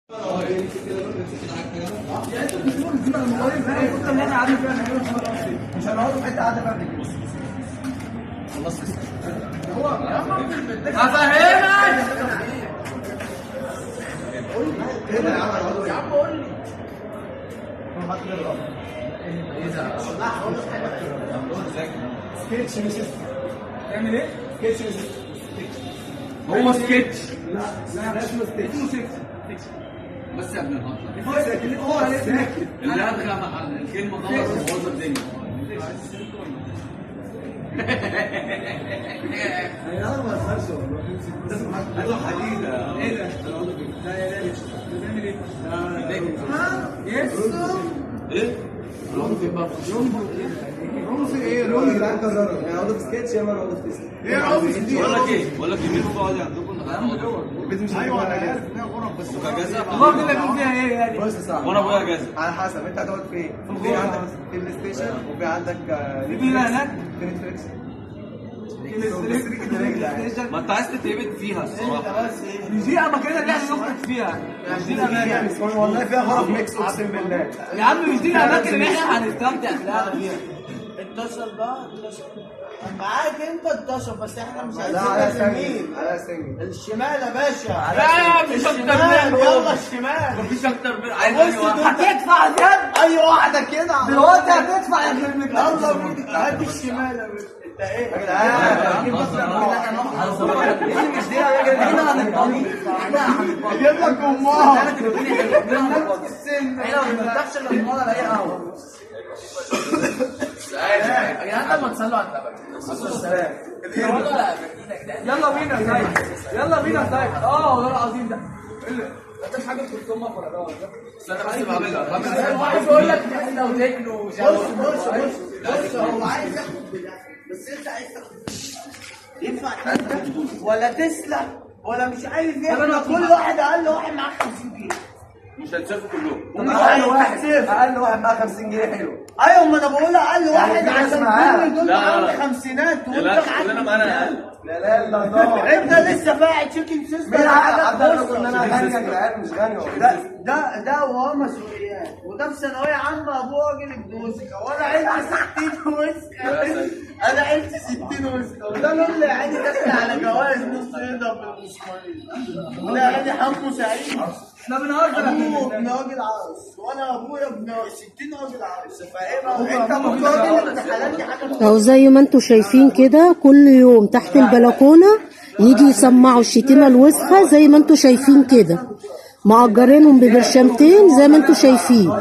مش هنقعد في حته قاعده فردي. خلاص هو هفهمك. ايه ده يا عم؟ يا عم قول لي. سكتش مش تعمل ايه؟ سكتش مش هو سكتش. لا لا اسمه سكتش. بس يا ابن الهطل هو اللي ادخل الكلمه غلط وبوظ الدنيا. انا ما اسمعش والله. لازم حديده. ايه ده؟ لا يا ليش بتعمل ايه؟ يسو ايه؟ رمز ايه؟ رمز يا جدعان كرروا. يعني اقعد في سكتش يا انا اقعد في سكتش. ايه رمز دي؟ بقول لك مين بقعد عندكم ايوه انا عارف انها غرف بس اجازه الله بيقول لك فيها ايه يعني؟ بص يا صاحبي وانا ابويا اجازه على حسب انت هتقعد فين؟ في عندك في البلاي ستيشن وفي عندك في هناك في نتفليكس. ما انت عايز تتهبط فيها الصراحه. مش دي اماكن اللي احنا نخرج فيها. مش دي الاماكن والله فيها غرف ميكس اقسم بالله. يا عم، مش دي الاماكن اللي احنا هنستمتع فيها. اتصل بقى معاك انت اتصل، بس احنا مش لا على عايزين سنجل على سنجل. الشمال يا باشا. لا مش اكتر الشمال، يلا من الشمال. مفيش اكتر من عايز بص هتدفع زيادة. اي واحده كده دلوقتي هتدفع يا ابن يلا بينا هات الشمال يا باشا. انت ايه؟ مش دي يا جدعان. اجيب لك امها. احنا ما بنفتحش الا المره الاقي قهوه. يا جدعان لما تصلوا على النبي. يلا بينا طيب. يلا بينا طيب. والله العظيم ده. انت مش حاجه كنت امك ولا ده؟ استنى بس بعملها. عايز اقول لك احنا وتكنو بص هو عايز ياخد بس انت عايز تاخد ينفع ولا تسلم ولا مش عارف ايه. كل واحد اقل واحد معاه 50 جنيه. مش هتسافروا كلهم. اقل واحد معاه 50 جنيه حلو. ايوه ما انا بقول اقل واحد في ناس عشان معاه. كل دول لا، معاهم لا. خمسينات وانت لا معاك كلنا معانا اقل. لا لا الا الله. انت لسه باعت تشيكن سيستم. مين عبد ان انا غني يا جدعان؟ مش غني ده وهو مسؤوليات، وده في ثانويه عامه ابوه راجل الدوسكه وانا عيلتي 60 وسكه. انا عيلتي 60 وسكه، وده اللي يعني داخل على جواز نص يضرب بالمسمارين. وده يعني حمو سعيد. احنا بنهزر. ابوه ابن راجل عروس وانا ابويا ابن 60 راجل عروس. فاهم انت مقابل امتحانات دي حاجه. أو زي ما انتوا شايفين كده كل يوم تحت البلكونة يجي يسمعوا الشتيمة الوسخة زي ما انتوا شايفين كده، مأجرينهم ببرشامتين زي ما انتوا شايفين،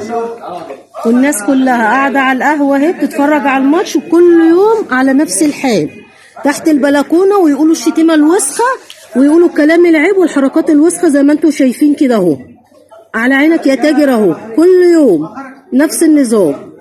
والناس كلها قاعدة على القهوة اهي بتتفرج على الماتش، وكل يوم على نفس الحال تحت البلكونة، ويقولوا الشتيمة الوسخة ويقولوا الكلام العيب والحركات الوسخة زي ما انتوا شايفين كده اهو، على عينك يا تاجر اهو، كل يوم نفس النظام.